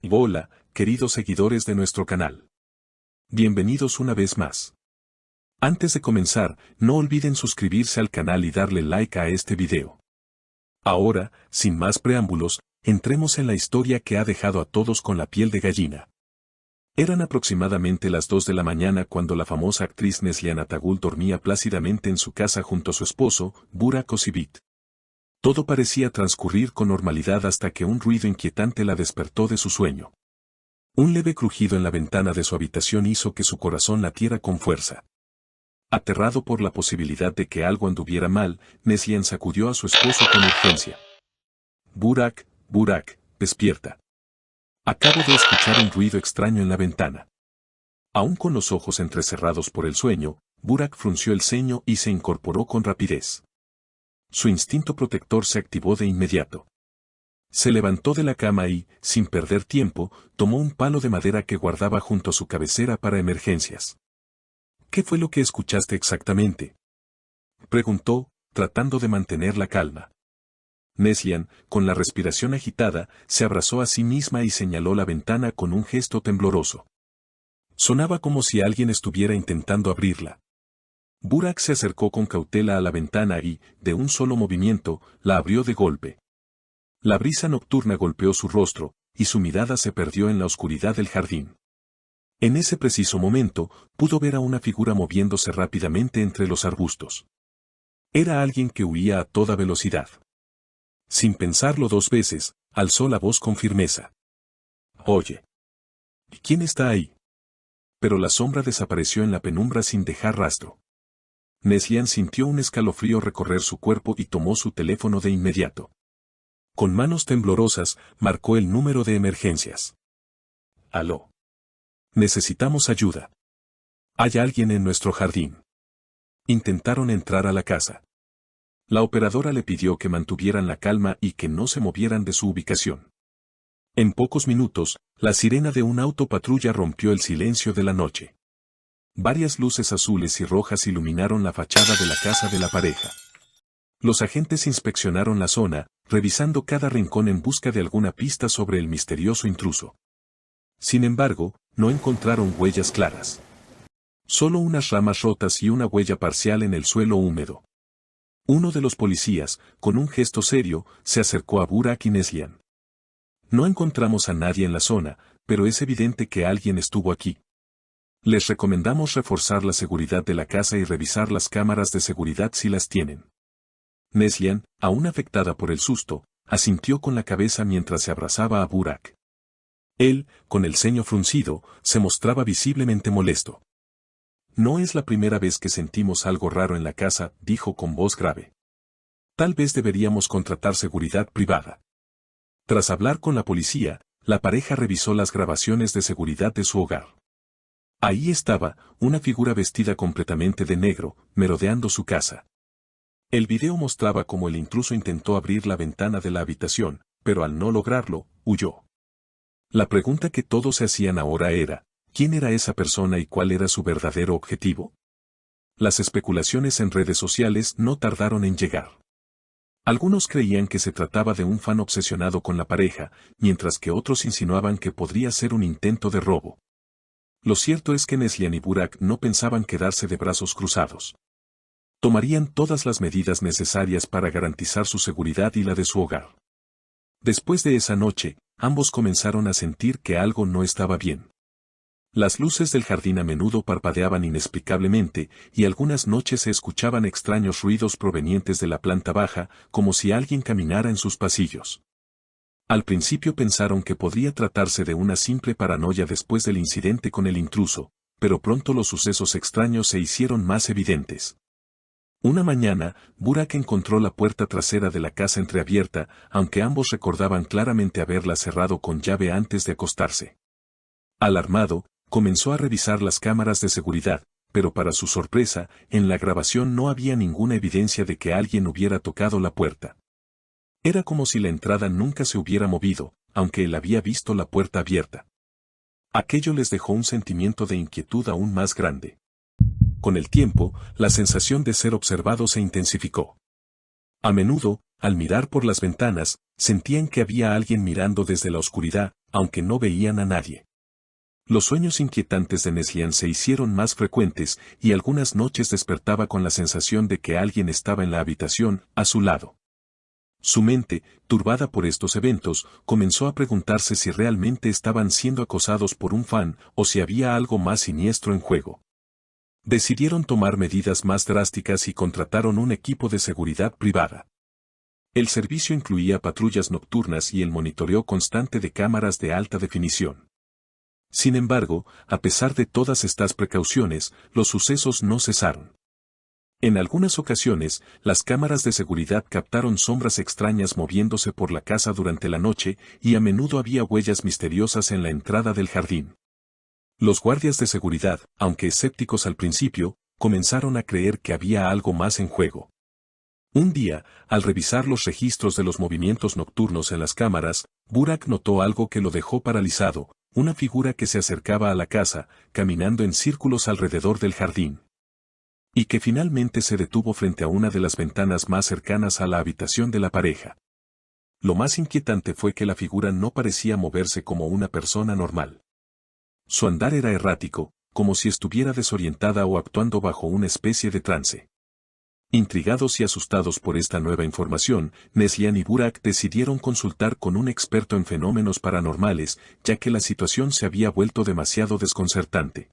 Hola, queridos seguidores de nuestro canal. Bienvenidos una vez más. Antes de comenzar, no olviden suscribirse al canal y darle like a este video. Ahora, sin más preámbulos, entremos en la historia que ha dejado a todos con la piel de gallina. Eran aproximadamente las 2 de la mañana cuando la famosa actriz Neslihan Atagul dormía plácidamente en su casa junto a su esposo, Burak Özçivit. Todo parecía transcurrir con normalidad hasta que un ruido inquietante la despertó de su sueño. Un leve crujido en la ventana de su habitación hizo que su corazón latiera con fuerza. Aterrado por la posibilidad de que algo anduviera mal, Neslihan sacudió a su esposo con urgencia. Burak, despierta. Acabo de escuchar un ruido extraño en la ventana. Aún con los ojos entrecerrados por el sueño, Burak frunció el ceño y se incorporó con rapidez. Su instinto protector se activó de inmediato. Se levantó de la cama y, sin perder tiempo, tomó un palo de madera que guardaba junto a su cabecera para emergencias. ¿Qué fue lo que escuchaste exactamente?, preguntó, tratando de mantener la calma. Neslihan, con la respiración agitada, se abrazó a sí misma y señaló la ventana con un gesto tembloroso. Sonaba como si alguien estuviera intentando abrirla. Burak se acercó con cautela a la ventana y, de un solo movimiento, la abrió de golpe. La brisa nocturna golpeó su rostro, y su mirada se perdió en la oscuridad del jardín. En ese preciso momento, pudo ver a una figura moviéndose rápidamente entre los arbustos. Era alguien que huía a toda velocidad. Sin pensarlo 2 veces, alzó la voz con firmeza. «Oye. ¿Quién está ahí?». Pero la sombra desapareció en la penumbra sin dejar rastro. Neslihan sintió un escalofrío recorrer su cuerpo y tomó su teléfono de inmediato. Con manos temblorosas, marcó el número de emergencias. «Aló. Necesitamos ayuda. Hay alguien en nuestro jardín». Intentaron entrar a la casa. La operadora le pidió que mantuvieran la calma y que no se movieran de su ubicación. En pocos minutos, la sirena de un auto patrulla rompió el silencio de la noche. Varias luces azules y rojas iluminaron la fachada de la casa de la pareja. Los agentes inspeccionaron la zona, revisando cada rincón en busca de alguna pista sobre el misterioso intruso. Sin embargo, no encontraron huellas claras. Solo unas ramas rotas y una huella parcial en el suelo húmedo. Uno de los policías, con un gesto serio, se acercó a Burak y Neslihan. «No encontramos a nadie en la zona, pero es evidente que alguien estuvo aquí. Les recomendamos reforzar la seguridad de la casa y revisar las cámaras de seguridad si las tienen». Neslihan, aún afectada por el susto, asintió con la cabeza mientras se abrazaba a Burak. Él, con el ceño fruncido, se mostraba visiblemente molesto. «No es la primera vez que sentimos algo raro en la casa», dijo con voz grave. «Tal vez deberíamos contratar seguridad privada». Tras hablar con la policía, la pareja revisó las grabaciones de seguridad de su hogar. Ahí estaba, una figura vestida completamente de negro, merodeando su casa. El video mostraba cómo el intruso intentó abrir la ventana de la habitación, pero al no lograrlo, huyó. La pregunta que todos se hacían ahora era, ¿quién era esa persona y cuál era su verdadero objetivo? Las especulaciones en redes sociales no tardaron en llegar. Algunos creían que se trataba de un fan obsesionado con la pareja, mientras que otros insinuaban que podría ser un intento de robo. Lo cierto es que Neslihan y Burak no pensaban quedarse de brazos cruzados. Tomarían todas las medidas necesarias para garantizar su seguridad y la de su hogar. Después de esa noche, ambos comenzaron a sentir que algo no estaba bien. Las luces del jardín a menudo parpadeaban inexplicablemente, y algunas noches se escuchaban extraños ruidos provenientes de la planta baja, como si alguien caminara en sus pasillos. Al principio pensaron que podría tratarse de una simple paranoia después del incidente con el intruso, pero pronto los sucesos extraños se hicieron más evidentes. Una mañana, Burak encontró la puerta trasera de la casa entreabierta, aunque ambos recordaban claramente haberla cerrado con llave antes de acostarse. Alarmado, comenzó a revisar las cámaras de seguridad, pero para su sorpresa, en la grabación no había ninguna evidencia de que alguien hubiera tocado la puerta. Era como si la entrada nunca se hubiera movido, aunque él había visto la puerta abierta. Aquello les dejó un sentimiento de inquietud aún más grande. Con el tiempo, la sensación de ser observado se intensificó. A menudo, al mirar por las ventanas, sentían que había alguien mirando desde la oscuridad, aunque no veían a nadie. Los sueños inquietantes de Neslihan se hicieron más frecuentes y algunas noches despertaba con la sensación de que alguien estaba en la habitación, a su lado. Su mente, turbada por estos eventos, comenzó a preguntarse si realmente estaban siendo acosados por un fan o si había algo más siniestro en juego. Decidieron tomar medidas más drásticas y contrataron un equipo de seguridad privada. El servicio incluía patrullas nocturnas y el monitoreo constante de cámaras de alta definición. Sin embargo, a pesar de todas estas precauciones, los sucesos no cesaron. En algunas ocasiones, las cámaras de seguridad captaron sombras extrañas moviéndose por la casa durante la noche y a menudo había huellas misteriosas en la entrada del jardín. Los guardias de seguridad, aunque escépticos al principio, comenzaron a creer que había algo más en juego. Un día, al revisar los registros de los movimientos nocturnos en las cámaras, Burak notó algo que lo dejó paralizado, una figura que se acercaba a la casa, caminando en círculos alrededor del jardín. Y que finalmente se detuvo frente a una de las ventanas más cercanas a la habitación de la pareja. Lo más inquietante fue que la figura no parecía moverse como una persona normal. Su andar era errático, como si estuviera desorientada o actuando bajo una especie de trance. Intrigados y asustados por esta nueva información, Neslihan y Burak decidieron consultar con un experto en fenómenos paranormales, ya que la situación se había vuelto demasiado desconcertante.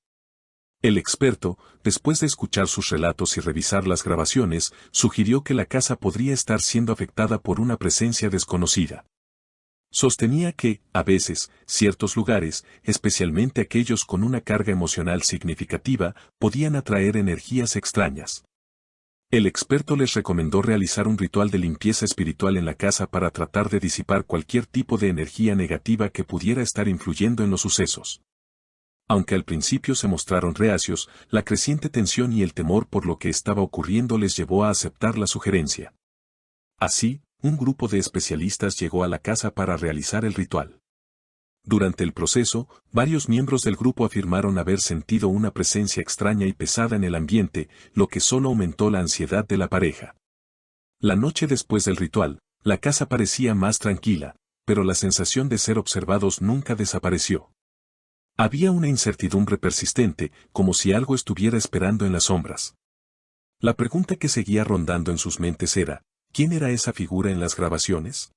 El experto, después de escuchar sus relatos y revisar las grabaciones, sugirió que la casa podría estar siendo afectada por una presencia desconocida. Sostenía que, a veces, ciertos lugares, especialmente aquellos con una carga emocional significativa, podían atraer energías extrañas. El experto les recomendó realizar un ritual de limpieza espiritual en la casa para tratar de disipar cualquier tipo de energía negativa que pudiera estar influyendo en los sucesos. Aunque al principio se mostraron reacios, la creciente tensión y el temor por lo que estaba ocurriendo les llevó a aceptar la sugerencia. Así, un grupo de especialistas llegó a la casa para realizar el ritual. Durante el proceso, varios miembros del grupo afirmaron haber sentido una presencia extraña y pesada en el ambiente, lo que solo aumentó la ansiedad de la pareja. La noche después del ritual, la casa parecía más tranquila, pero la sensación de ser observados nunca desapareció. Había una incertidumbre persistente, como si algo estuviera esperando en las sombras. La pregunta que seguía rondando en sus mentes era, ¿quién era esa figura en las grabaciones?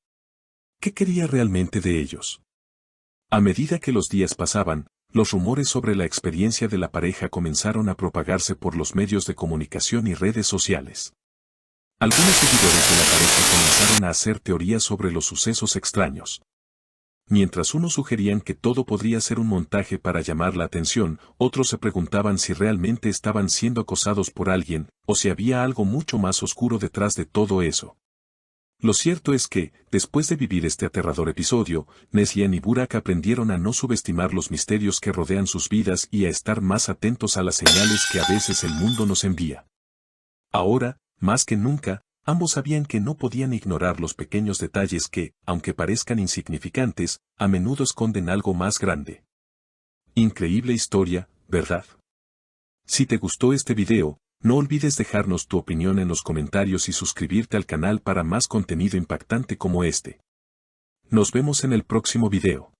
¿Qué quería realmente de ellos? A medida que los días pasaban, los rumores sobre la experiencia de la pareja comenzaron a propagarse por los medios de comunicación y redes sociales. Algunos seguidores de la pareja comenzaron a hacer teorías sobre los sucesos extraños. Mientras unos sugerían que todo podría ser un montaje para llamar la atención, otros se preguntaban si realmente estaban siendo acosados por alguien, o si había algo mucho más oscuro detrás de todo eso. Lo cierto es que, después de vivir este aterrador episodio, Neslihan y Burak aprendieron a no subestimar los misterios que rodean sus vidas y a estar más atentos a las señales que a veces el mundo nos envía. Ahora, más que nunca, ambos sabían que no podían ignorar los pequeños detalles que, aunque parezcan insignificantes, a menudo esconden algo más grande. Increíble historia, ¿verdad? Si te gustó este video, no olvides dejarnos tu opinión en los comentarios y suscribirte al canal para más contenido impactante como este. Nos vemos en el próximo video.